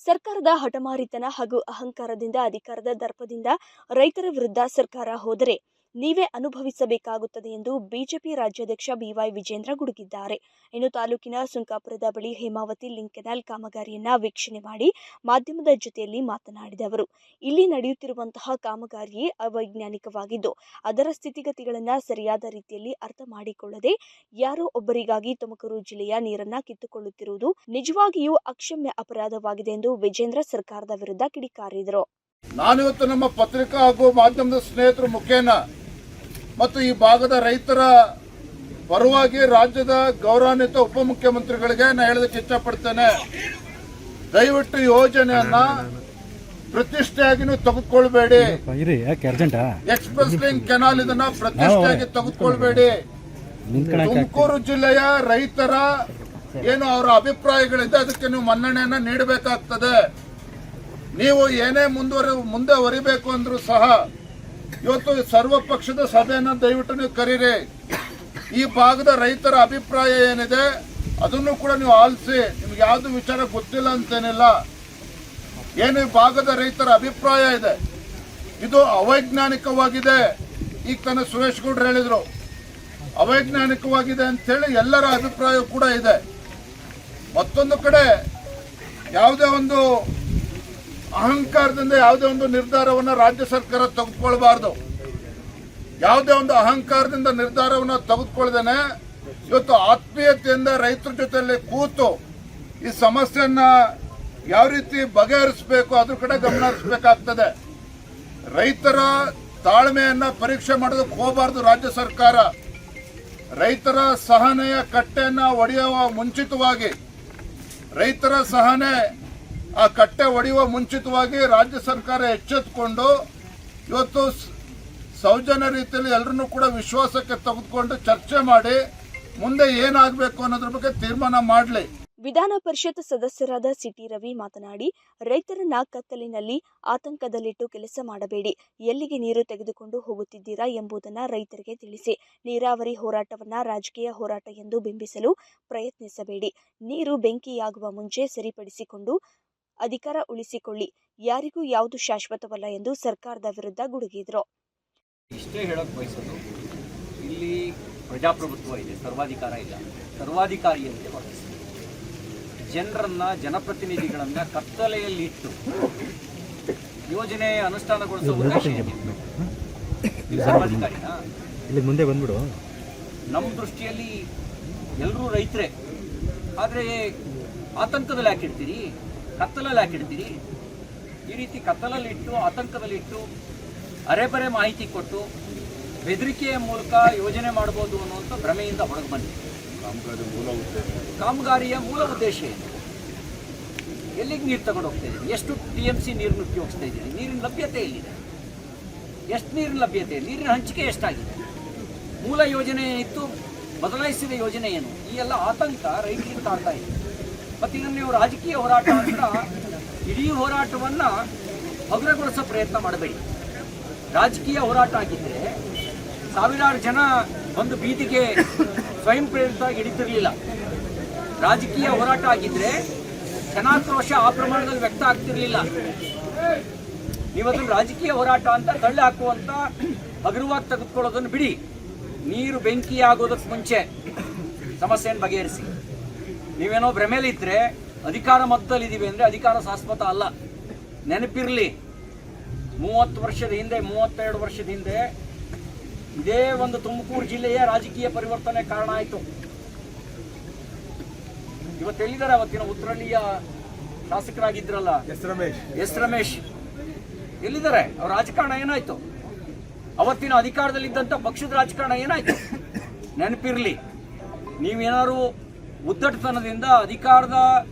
ಸರ್ಕಾರದ ಹಠಮಾರಿತನ ಹಾಗೂ ಅಹಂಕಾರದಿಂದ ಅಧಿಕಾರದ ದರ್ಪದಿಂದ ರೈತರ ವಿರುದ್ಧ ಸರ್ಕಾರ ಹೋದರೆ ನೀವೇ ಅನುಭವಿಸಬೇಕಾಗುತ್ತದೆ ಎಂದು ಬಿಜೆಪಿ ರಾಜ್ಯಾಧ್ಯಕ್ಷ ಬಿವೈ ವಿಜೇಂದ್ರ ಗುಡುಗಿದ್ದಾರೆ. ಇನ್ನು ತಾಲೂಕಿನ ಸುಂಕಾಪುರದ ಬಳಿ ಹೇಮಾವತಿ ಲಿಂಕ್ ಕೆನಾಲ್ ಕಾಮಗಾರಿಯನ್ನ ವೀಕ್ಷಣೆ ಮಾಡಿ ಮಾಧ್ಯಮದ ಜೊತೆಯಲ್ಲಿ ಮಾತನಾಡಿದ ಅವರು, ಇಲ್ಲಿ ನಡೆಯುತ್ತಿರುವಂತಹ ಕಾಮಗಾರಿಯೇ ಅವೈಜ್ಞಾನಿಕವಾಗಿದ್ದು ಅದರ ಸ್ಥಿತಿಗತಿಗಳನ್ನು ಸರಿಯಾದ ರೀತಿಯಲ್ಲಿ ಅರ್ಥ ಮಾಡಿಕೊಳ್ಳದೆ ಯಾರೋ ಒಬ್ಬರಿಗಾಗಿ ತುಮಕೂರು ಜಿಲ್ಲೆಯ ನೀರನ್ನ ಕಿತ್ತುಕೊಳ್ಳುತ್ತಿರುವುದು ನಿಜವಾಗಿಯೂ ಅಕ್ಷಮ್ಯ ಅಪರಾಧವಾಗಿದೆ ಎಂದು ವಿಜೇಂದ್ರ ಸರ್ಕಾರದ ವಿರುದ್ಧ ಕಿಡಿಕಾರಿದರು. ನಾನಿವತ್ತು ನಮ್ಮ ಪತ್ರಿಕಾ ಹಾಗೂ ಮಾಧ್ಯಮದ ಸ್ನೇಹಿತರ ಮುಖೇನ ಮತ್ತು ಈ ಭಾಗದ ರೈತರ ಪರವಾಗಿ ರಾಜ್ಯದ ಗೌರವಾನ್ವಿತ ಉಪಮುಖ್ಯಮಂತ್ರಿಗಳಿಗೆ ನಾನು ಹೇಳೋದಕ್ಕೆ ಇಷ್ಟಪಡ್ತೇನೆ. ದಯವಿಟ್ಟು ಯೋಜನೆಯನ್ನ ಪ್ರತಿಷ್ಠೆಯಾಗಿ ನೀವು ತೆಗೆದುಕೊಳ್ಬೇಡಿ. ಎಕ್ಸ್ಪ್ರೆಸ್ ಲಿಂಕ್ ಕೆನಾಲ್ ಇದನ್ನ ಪ್ರತಿಷ್ಠೆಯಾಗಿ ತೆಗೆದುಕೊಳ್ಬೇಡಿ. ತುಮಕೂರು ಜಿಲ್ಲೆಯ ರೈತರ ಏನು ಅವರ ಅಭಿಪ್ರಾಯಗಳಿದೆ ಅದಕ್ಕೆ ನೀವು ಮನ್ನಣೆಯನ್ನ ನೀಡಬೇಕಾಗ್ತದೆ. ನೀವು ಏನೇ ಮುಂದೆ ಹೊರಿಬೇಕು ಅಂದ್ರೂ ಸಹ ಇವತ್ತು ಸರ್ವ ಪಕ್ಷದ ಸಭೆಯನ್ನ ದಯವಿಟ್ಟು ನೀವು ಕರೀರಿ. ಈ ಭಾಗದ ರೈತರ ಅಭಿಪ್ರಾಯ ಏನಿದೆ ಅದನ್ನು ಕೂಡ ನೀವು ಆಲಿಸಿ. ನಿಮ್ಗೆ ಯಾವ್ದು ವಿಚಾರ ಗೊತ್ತಿಲ್ಲ ಅಂತೇನಿಲ್ಲ. ಏನು ಈ ಭಾಗದ ರೈತರ ಅಭಿಪ್ರಾಯ ಇದೆ ಇದು ಅವೈಜ್ಞಾನಿಕವಾಗಿದೆ. ಈಗ ತಾನೇ ಸುರೇಶ್ ಗೌಡ್ರು ಹೇಳಿದ್ರು ಅವೈಜ್ಞಾನಿಕವಾಗಿದೆ ಅಂತೇಳಿ ಎಲ್ಲರ ಅಭಿಪ್ರಾಯ ಕೂಡ ಇದೆ. ಮತ್ತೊಂದು ಕಡೆ ಯಾವುದೇ ಒಂದು ಅಹಂಕಾರದಿಂದ ಯಾವುದೇ ಒಂದು ನಿರ್ಧಾರವನ್ನು ರಾಜ್ಯ ಸರ್ಕಾರ ತೆಗೆದುಕೊಳ್ಬಾರ್ದು. ಯಾವುದೇ ಒಂದು ಅಹಂಕಾರದಿಂದ ನಿರ್ಧಾರವನ್ನು ತೆಗೆದುಕೊಳ್ಳದೇನೆ ಇವತ್ತು ಆತ್ಮೀಯತೆಯಿಂದ ರೈತರ ಜೊತೆಯಲ್ಲಿ ಕೂತು ಈ ಸಮಸ್ಯೆಯನ್ನ ಯಾವ ರೀತಿ ಬಗೆಹರಿಸಬೇಕು ಅದ್ರ ಕಡೆ ಗಮನ ಹರಿಸಬೇಕಾಗ್ತದೆ. ರೈತರ ತಾಳ್ಮೆಯನ್ನ ಪರೀಕ್ಷೆ ಮಾಡೋದಕ್ಕೆ ಹೋಗಬಾರ್ದು ರಾಜ್ಯ ಸರ್ಕಾರ. ರೈತರ ಸಹನೆಯ ಕಟ್ಟೆಯನ್ನ ಒಡೆಯುವ ಮುಂಚಿತವಾಗಿ ರೈತರ ಸಹನೆ ಆ ಕಟ್ಟೆ ಒಡೆಯುವ ಮುಂಚಿತವಾಗಿ ರಾಜ್ಯ ಸರ್ಕಾರ ಎಚ್ಚೆತ್ತುಕೊಂಡು ಇವತ್ತು ಸೌಜನ್ಯ ರೀತಿಯಲ್ಲಿ ಎಲ್ಲರನ್ನೂ ಕೂಡ ವಿಶ್ವಾಸಕ್ಕೆ ತೆಗೆದುಕೊಂಡು ಚರ್ಚೆ ಮಾಡಿ ಮುಂದೆ ಏನಾಗಬೇಕು ಅನ್ನೋದ್ರ ಬಗ್ಗೆ ತೀರ್ಮಾನ ಮಾಡಲಿ. ವಿಧಾನ ಪರಿಷತ್ ಸದಸ್ಯರಾದ ಸಿಟಿ ರವಿ ಮಾತನಾಡಿ, ರೈತರನ್ನ ಕತ್ತಲಿನಲ್ಲಿ ಆತಂಕದಲ್ಲಿಟ್ಟು ಕೆಲಸ ಮಾಡಬೇಡಿ. ಎಲ್ಲಿಗೆ ನೀರು ತೆಗೆದುಕೊಂಡು ಹೋಗುತ್ತಿದ್ದೀರಾ ಎಂಬುದನ್ನು ರೈತರಿಗೆ ತಿಳಿಸಿ. ನೀರಾವರಿ ಹೋರಾಟವನ್ನ ರಾಜಕೀಯ ಹೋರಾಟ ಎಂದು ಬಿಂಬಿಸಲು ಪ್ರಯತ್ನಿಸಬೇಡಿ. ನೀರು ಬೆಂಕಿಯಾಗುವ ಮುಂಚೆ ಸರಿಪಡಿಸಿಕೊಂಡು ಅಧಿಕಾರ ಉಳಿಸಿಕೊಳ್ಳಿ. ಯಾರಿಗೂ ಯಾವುದು ಶಾಶ್ವತವಲ್ಲ ಎಂದು ಸರ್ಕಾರದ ವಿರುದ್ಧ ಗುಡುಗಿದ್ರು. ಇಷ್ಟೇ ಹೇಳಕ್ ಬಯಸೋದು, ಇಲ್ಲಿ ಪ್ರಜಾಪ್ರಭುತ್ವ ಇದೆ, ಸರ್ವಾಧಿಕಾರ ಇಲ್ಲ. ಸರ್ವಾಧಿಕಾರಿಯಂತೆ ವರ್ತಿಸಿ ಜನರನ್ನ, ಜನಪ್ರತಿನಿಧಿಗಳನ್ನ ಕತ್ತಲೆಯಲ್ಲಿ ಇಟ್ಟು ಯೋಜನೆ ಅನುಷ್ಠಾನಗೊಳಿಸುವ ಉದ್ದೇಶ ಸರ್ವಾಧಿಕಾರಿನ ಇಲ್ಲಿ ಮುಂದೆ ಬಂದ್ಬಿಡು. ನಮ್ಮ ದೃಷ್ಟಿಯಲ್ಲಿ ಎಲ್ಲರೂ ರೈತರೇ. ಆದರೆ ಆತಂಕದಲ್ಲಿ ಹಾಕಿಡ್ತೀರಿ, ಕತ್ತಲಲ್ಲಿ ಹಾಕಿಡ್ತೀರಿ. ಈ ರೀತಿ ಕತ್ತಲಲ್ಲಿಟ್ಟು ಆತಂಕದಲ್ಲಿಟ್ಟು ಅರೆಬರೆ ಮಾಹಿತಿ ಕೊಟ್ಟು ಬೆದರಿಕೆಯ ಮೂಲಕ ಯೋಜನೆ ಮಾಡಬಹುದು ಅನ್ನುವಂಥ ಭ್ರಮೆಯಿಂದ ಹೊರಗೆ ಬಂದಿದೆ. ಕಾಮಗಾರಿಯ ಮೂಲ ಉದ್ದೇಶ ಏನು? ಎಲ್ಲಿಗೆ ನೀರು ತಗೊಂಡು ಹೋಗ್ತಾ ಇದ್ದೀರಿ? ಎಷ್ಟು TMC ನೀರನ್ನು ಉಪಯೋಗಿಸ್ತಾ ಇದ್ದೀರಿ? ನೀರಿನ ಲಭ್ಯತೆ ಎಲ್ಲಿದೆ? ಎಷ್ಟು ನೀರಿನ ಲಭ್ಯತೆ? ನೀರಿನ ಹಂಚಿಕೆ ಎಷ್ಟಾಗಿದೆ? ಮೂಲ ಯೋಜನೆ ಇತ್ತು, ಬದಲಾಯಿಸಿದ ಯೋಜನೆ ಏನು? ಈ ಎಲ್ಲ ಆತಂಕ ರೈತರಿಗೆ ಕಾಡ್ತಾ ಇದೆ. ಮತ್ತು ಇದನ್ನು ನೀವು ರಾಜಕೀಯ ಹೋರಾಟ ಅಂತ ಇಡೀ ಹೋರಾಟವನ್ನು ಹಗುರಗೊಳಿಸೋ ಪ್ರಯತ್ನ ಮಾಡಬೇಡಿ. ರಾಜಕೀಯ ಹೋರಾಟ ಆಗಿದ್ದರೆ ಸಾವಿರಾರು ಜನ ಒಂದು ಬೀದಿಗೆ ಸ್ವಯಂ ಪ್ರೇರಿತವಾಗಿ ಹಿಡಿತಿರಲಿಲ್ಲ. ರಾಜಕೀಯ ಹೋರಾಟ ಆಗಿದ್ರೆ ಜನಾಕ್ರೋಶ ಆ ಪ್ರಮಾಣದಲ್ಲಿ ವ್ಯಕ್ತ ಆಗ್ತಿರ್ಲಿಲ್ಲ. ನೀವದನ್ನು ರಾಜಕೀಯ ಹೋರಾಟ ಅಂತ ತಳ್ಳಿ ಹಾಕುವಂತ ಹಗುರವಾಗಿ ತೆಗೆದುಕೊಳ್ಳೋದನ್ನು ಬಿಡಿ. ನೀರು ಬೆಂಕಿ ಆಗೋದಕ್ಕೆ ಮುಂಚೆ ಸಮಸ್ಯೆಯನ್ನು ಬಗೆಹರಿಸಿ. ನೀವೇನೋ ಭ್ರಮೆಲಿದ್ರೆ ಅಧಿಕಾರ ಮದ್ದಲ್ಲಿದ್ದೀವಿ ಅಂದರೆ ಅಧಿಕಾರ ಶಾಶ್ವತ ಅಲ್ಲ. ನೆನಪಿರಲಿ, 30 ವರ್ಷದ ಹಿಂದೆ, 32 ವರ್ಷದ ಹಿಂದೆ ಇದೇ ಒಂದು ತುಮಕೂರು ಜಿಲ್ಲೆಯ ರಾಜಕೀಯ ಪರಿವರ್ತನೆ ಕಾರಣ ಆಯಿತು. ಇವತ್ತು ಎಲ್ಲಿದ್ದಾರೆ? ಅವತ್ತಿನ ಉತ್ತರಳ್ಳಿಯ ಶಾಸಕರಾಗಿದ್ರಲ್ಲ ಎಸ್ ರಮೇಶ್ ಎಲ್ಲಿದ್ದಾರೆ? ಅವ್ರ ರಾಜಕಾರಣ ಏನಾಯ್ತು? ಅವತ್ತಿನ ಅಧಿಕಾರದಲ್ಲಿದ್ದಂಥ ಪಕ್ಷದ ರಾಜಕಾರಣ ಏನಾಯ್ತು? ನೆನಪಿರಲಿ. ನೀವೇನಾದ್ರು ಉದ್ದಟತನದಿಂದ, ಅಧಿಕಾರದ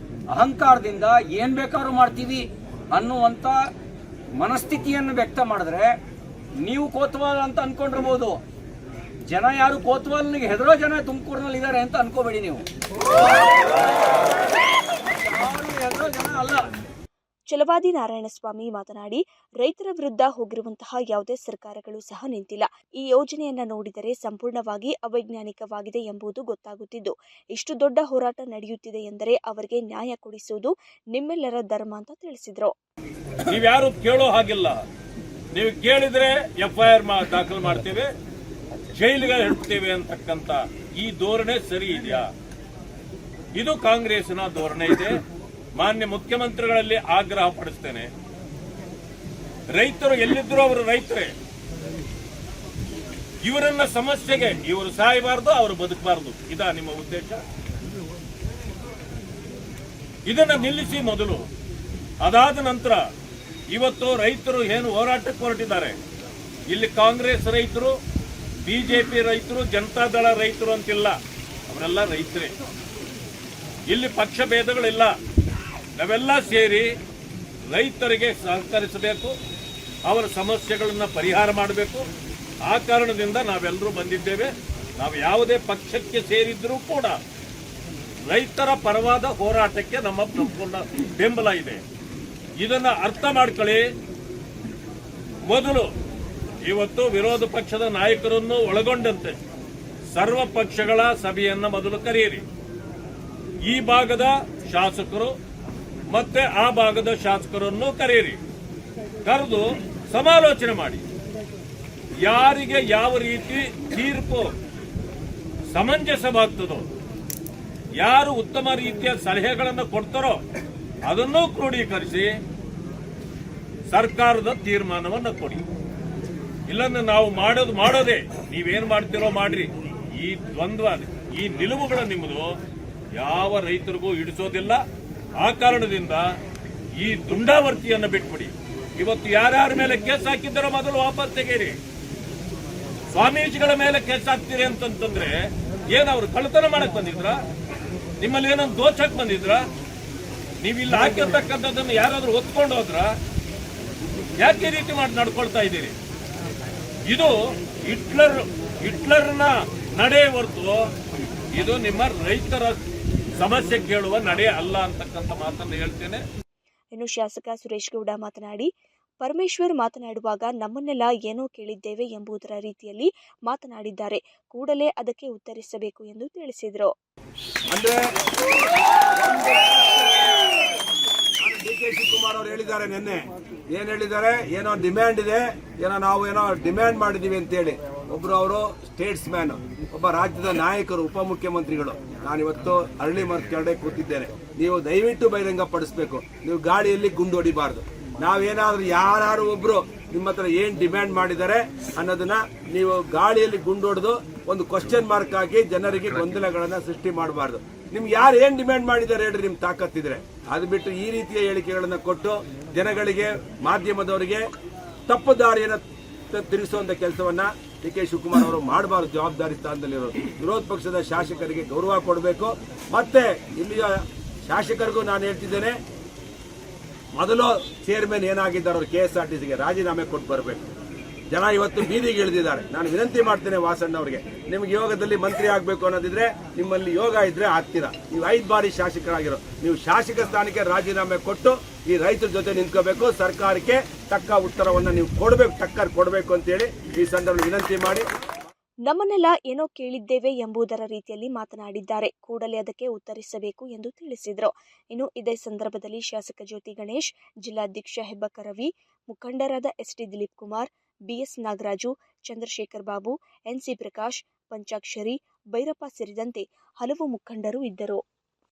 ಅಹಂಕಾರದಿಂದ ಏನ್ ಬೇಕಾದ್ರೂ ಮಾಡ್ತೀವಿ ಅನ್ನುವಂಥ ಮನಸ್ಥಿತಿಯನ್ನು ವ್ಯಕ್ತ ಮಾಡಿದ್ರೆ ನೀವು ಕೋತ್ವಾಲ್ ಅಂತ ಅನ್ಕೊಂಡಿರ್ಬೋದು. ಜನ ಯಾರು ಕೋತ್ವಾಲ್ನಿಗೆ ಹೆದರೋ ಜನ ತುಮಕೂರಿನಲ್ಲಿ ಇದ್ದಾರೆ ಅಂತ ಅನ್ಕೋಬೇಡಿ. ನೀವು ಹೆದರೋ ಜನ ಅಲ್ಲ. ಛಲವಾದಿ ನಾರಾಯಣಸ್ವಾಮಿ ಮಾತನಾಡಿ, ರೈತರ ವಿರುದ್ಧ ಹೋಗಿರುವಂತಹ ಯಾವುದೇ ಸರ್ಕಾರಗಳು ಸಹ ನಿಂತಿಲ್ಲ. ಈ ಯೋಜನೆಯನ್ನ ನೋಡಿದರೆ ಸಂಪೂರ್ಣವಾಗಿ ಅವೈಜ್ಞಾನಿಕವಾಗಿದೆ ಎಂಬುದು ಗೊತ್ತಾಗುತ್ತಿದ್ದು, ಇಷ್ಟು ದೊಡ್ಡ ಹೋರಾಟ ನಡೆಯುತ್ತಿದೆ ಎಂದರೆ ಅವರಿಗೆ ನ್ಯಾಯ ಕೊಡಿಸುವುದು ನಿಮ್ಮೆಲ್ಲರ ಧರ್ಮ ಅಂತ ತಿಳಿಸಿದರು. ನೀವ್ಯಾರು ಕೇಳೋ ಹಾಗಿಲ್ಲ. ನೀವು ಕೇಳಿದ್ರೆ FIR ದಾಖಲು ಮಾಡ್ತೇವೆ, ಜೈಲಿಗೆ ಹಿಡ್ತೇವೆ ಅಂತಕ್ಕಂಥ ಈ ಧೋರಣೆ ಸರಿ ಇದೆಯಾ? ಇದು ಕಾಂಗ್ರೆಸ್ನ ಧೋರಣೆ ಇದೆ. ಮಾನ್ಯ ಮುಖ್ಯಮಂತ್ರಿಗಳಲ್ಲಿ ಆಗ್ರಹ ಪಡಿಸ್ತೇನೆ, ರೈತರು ಎಲ್ಲಿದ್ರು ಅವರು ರೈತರೇ. ಇವರನ್ನ ಸಮಸ್ಯೆಗೆ ಇವರು ಸಾಯಬಾರದು, ಅವರು ಬದುಕಬಾರದು, ಇದಾ ನಿಮ್ಮ ಉದ್ದೇಶ? ಇದನ್ನ ನಿಲ್ಲಿಸಿ ಮೊದಲು. ಅದಾದ ನಂತರ ಇವತ್ತು ರೈತರು ಏನು ಹೋರಾಟಕ್ಕೆ ಹೊರಟಿದ್ದಾರೆ, ಇಲ್ಲಿ ಕಾಂಗ್ರೆಸ್ ರೈತರು, ಬಿಜೆಪಿ ರೈತರು, ಜನತಾದಳ ರೈತರು ಅಂತಿಲ್ಲ, ಅವರೆಲ್ಲ ರೈತರೇ. ಇಲ್ಲಿ ಪಕ್ಷ ಭೇದಗಳಿಲ್ಲ. ನಾವೆಲ್ಲ ಸೇರಿ ರೈತರಿಗೆ ಸಹಕರಿಸಬೇಕು, ಅವರ ಸಮಸ್ಯೆಗಳನ್ನು ಪರಿಹಾರ ಮಾಡಬೇಕು. ಆ ಕಾರಣದಿಂದ ನಾವೆಲ್ಲರೂ ಬಂದಿದ್ದೇವೆ. ನಾವು ಯಾವುದೇ ಪಕ್ಷಕ್ಕೆ ಸೇರಿದ್ರೂ ಕೂಡ ರೈತರ ಪರವಾದ ಹೋರಾಟಕ್ಕೆ ನಮ್ಮ ಸಂಪೂರ್ಣ ಬೆಂಬಲ ಇದೆ. ಇದನ್ನ ಅರ್ಥ ಮಾಡ್ಕೊಳ್ಳಿ. ಮೊದಲು ಇವತ್ತು ವಿರೋಧ ಪಕ್ಷದ ನಾಯಕರನ್ನು ಒಳಗೊಂಡಂತೆ ಸರ್ವ ಪಕ್ಷಗಳ ಸಭೆಯನ್ನ ಮೊದಲು ಕರೆಯಿರಿ. ಈ ಭಾಗದ ಶಾಸಕರು ಮತ್ತೆ ಆ ಭಾಗದ ಶಾಸಕರನ್ನು ಕರೆಯಿರಿ. ಕರೆದು ಸಮಾಲೋಚನೆ ಮಾಡಿ, ಯಾರಿಗೆ ಯಾವ ರೀತಿ ತೀರ್ಪು ಸಮಂಜಸವಾಗ್ತದೋ, ಯಾರು ಉತ್ತಮ ರೀತಿಯ ಸಲಹೆಗಳನ್ನು ಕೊಡ್ತಾರೋ ಅದನ್ನೂ ಕ್ರೋಢೀಕರಿಸಿ ಸರ್ಕಾರದ ತೀರ್ಮಾನವನ್ನು ಕೊಡಿ. ಇಲ್ಲಂದ್ರೆ ನಾವು ಮಾಡೋದೇ ನೀವೇನ್ ಮಾಡ್ತಿರೋ ಮಾಡ್ರಿ. ಈ ದ್ವಂದ್ವ, ಈ ನಿಲುವುಗಳ ನಿಮ್ಮದು ಯಾವ ರೈತರಿಗೂ ಇಡಿಸೋದಿಲ್ಲ. ಆ ಕಾರಣದಿಂದ ಈ ದುಂಡಾವರ್ತಿಯನ್ನು ಬಿಟ್ಬಿಡಿ. ಇವತ್ತು ಯಾರ್ಯಾರ ಮೇಲೆ ಕೇಸ್ ಹಾಕಿದ್ದಾರೋ ಮೊದಲು ವಾಪಸ್ ತೆಗೀರಿ. ಸ್ವಾಮೀಜಿಗಳ ಮೇಲೆ ಕೇಸ್ ಹಾಕ್ತೀರಿ ಅಂತಂದ್ರೆ ಏನವ್ರು ಕಳ್ಳತನ ಮಾಡಕ್ ಬಂದಿದ್ರ? ನಿಮ್ಮಲ್ಲಿ ಏನೊಂದು ದೋಚಕ್ ಬಂದಿದ್ರ? ನೀವಿಲ್ಲಿ ಹಾಕಿರ್ತಕ್ಕಂಥದ್ದನ್ನು ಯಾರಾದ್ರೂ ಒತ್ಕೊಂಡು ಹೋದ್ರ? ಯಾಕೆ ಈ ರೀತಿ ಮಾಡಿ ನಡ್ಕೊಳ್ತಾ ಇದ್ದೀರಿ? ಇದು ಹಿಟ್ಲರ್ನ ನಡೆ ಹೊರತು ಇದು ನಿಮ್ಮ ರೈತರ ಸಮಸ್ಯೆ ಕೇಳುವ ನಡೆ ಅಲ್ಲ ಅಂತಕ್ಕಂಥ ಮಾತನ್ನು ಹೇಳ್ತೇನೆ. ಇನ್ನು ಶಾಸಕ ಸುರೇಶ್ ಗೌಡ ಮಾತನಾಡಿ, ಪರಮೇಶ್ವರ್ ಮಾತನಾಡುವಾಗ ನಮ್ಮನ್ನೆಲ್ಲ ಏನೋ ಕೇಳಿದ್ದೇವೆ ಎಂಬುದರ ರೀತಿಯಲ್ಲಿ ಮಾತನಾಡಿದ್ದಾರೆ. ಕೂಡಲೇ ಅದಕ್ಕೆ ಉತ್ತರಿಸಬೇಕು ಎಂದು ತಿಳಿಸಿದರು. DK ಶಿವಕುಮಾರ್ ಅವರು ಹೇಳಿದ್ದಾರೆ ನಿನ್ನೆ. ಏನ್ ಹೇಳಿದ್ದಾರೆ? ಏನೋ ಡಿಮ್ಯಾಂಡ್ ಇದೆ, ನಾವು ಡಿಮ್ಯಾಂಡ್ ಮಾಡಿದೀವಿ ಅಂತೇಳಿ. ಒಬ್ರು ಅವರು ಸ್ಟೇಟ್ಸ್ ಮ್ಯಾನ್, ಒಬ್ಬ ರಾಜ್ಯದ ನಾಯಕರು, ಉಪಮುಖ್ಯಮಂತ್ರಿಗಳು. ನಾನಿವತ್ತು ಅರಳಿ ಮರದ ಕೆಳಗಡೆ ಕೂತಿದ್ದೇನೆ. ನೀವು ದಯವಿಟ್ಟು ಬಹಿರಂಗ ಪಡಿಸಬೇಕು. ನೀವು ಗಾಳಿಯಲ್ಲಿ ಗುಂಡು ಹೊಡಿಬಾರ್ದು. ನಾವೇನಾದ್ರೂ ಯಾರು ಒಬ್ರು ನಿಮ್ಮ ಹತ್ರ ಏನ್ ಡಿಮ್ಯಾಂಡ್ ಮಾಡಿದ್ದಾರೆ ಅನ್ನೋದನ್ನ ನೀವು ಗಾಳಿಯಲ್ಲಿ ಗುಂಡು ಹೊಡೆದು ಒಂದು ಕ್ವಶನ್ ಮಾರ್ಕ್ ಆಗಿ ಜನರಿಗೆ ಗೊಂದಲಗಳನ್ನ ಸೃಷ್ಟಿ ಮಾಡಬಾರ್ದು. ನಿಮ್ಗೆ ಯಾರು ಏನ್ ಡಿಮ್ಯಾಂಡ್ ಮಾಡಿದ್ದಾರೆ ಹೇಳ್ರಿ, ನಿಮ್ ತಾಕತ್ತಿದ್ರೆ. ಅದು ಬಿಟ್ಟು ಈ ರೀತಿಯ ಹೇಳಿಕೆಗಳನ್ನ ಕೊಟ್ಟು ಜನಗಳಿಗೆ, ಮಾಧ್ಯಮದವರಿಗೆ ತಪ್ಪು ದಾರಿಯನ್ನು ತಿರುಗಿಸುವಂತ ಕೆಲಸವನ್ನ DK ಶಿವಕುಮಾರ್ ಅವರು ಮಾಡಬಾರದು. ಜವಾಬ್ದಾರಿ ಸ್ಥಾನದಲ್ಲಿರೋರು ವಿರೋಧ ಪಕ್ಷದ ಶಾಸಕರಿಗೆ ಗೌರವ ಕೊಡಬೇಕು. ಮತ್ತೆ ಇಲ್ಲಿಯ ಶಾಸಕರಿಗೂ ನಾನು ಹೇಳ್ತಿದ್ದೇನೆ, ಮೊದಲು ಚೇರ್ಮನ್ ಏನಾಗಿದ್ದಾರೆ ಅವರು KSRTCಗೆ ರಾಜೀನಾಮೆ ಕೊಟ್ಟು ಬರಬೇಕು. ಜನ ಇವತ್ತು ಬೀದಿಗೆ ಇಳಿದಿದ್ದಾರೆ. ನಾನು ವಿನಂತಿ ಮಾಡ್ತೇನೆ ವಾಸಣ್ಣ ಅವರಿಗೆ, ನಿಮ್ಗೆ ಯೋಗದಲ್ಲಿ ಮಂತ್ರಿ ಆಗಬೇಕು ಅನ್ನೋದಿದ್ರೆ, ನಿಮ್ಮಲ್ಲಿ ಯೋಗ ಇದ್ರೆ ಆಗ್ತೀರಾ. ನೀವು 5 ಬಾರಿ ಶಾಸಕರಾಗಿರೋ, ನೀವು ಶಾಸಕ ಸ್ಥಾನಕ್ಕೆ ರಾಜೀನಾಮೆ ಕೊಟ್ಟು ಈ ರೈತರ ಜೊತೆ ನಿಂತ್ಕೋಬೇಕು. ಸರ್ಕಾರಕ್ಕೆ ತಕ್ಕ ಉತ್ತರವನ್ನು ನೀವು ಕೊಡಬೇಕು, ಟಕ್ಕರ್ ಕೊಡಬೇಕು ಅಂತೇಳಿ ಈ ಸಂದರ್ಭದಲ್ಲಿ ವಿನಂತಿ ಮಾಡಿ. ನಮ್ಮನ್ನೆಲ್ಲ ಏನೋ ಕೇಳಿದ್ದೇವೆ ಎಂಬುದರ ರೀತಿಯಲ್ಲಿ ಮಾತನಾಡಿದ್ದಾರೆ. ಕೂಡಲೇ ಅದಕ್ಕೆ ಉತ್ತರಿಸಬೇಕು ಎಂದು ತಿಳಿಸಿದರು. ಇನ್ನು ಇದೇ ಸಂದರ್ಭದಲ್ಲಿ ಶಾಸಕ ಜ್ಯೋತಿ ಗಣೇಶ್, ಜಿಲ್ಲಾಧ್ಯಕ್ಷ ಹೆಬ್ಬಕ್ಕ ರವಿ, ಮುಖಂಡರಾದ ST Dilip Kumar, BS Nagaraju, Chandrashekhar Babu, NC Prakash, ಪಂಚಾಕ್ಷರಿ, ಭೈರಪ್ಪ ಸೇರಿದಂತೆ ಹಲವು ಮುಖಂಡರು ಇದ್ದರು.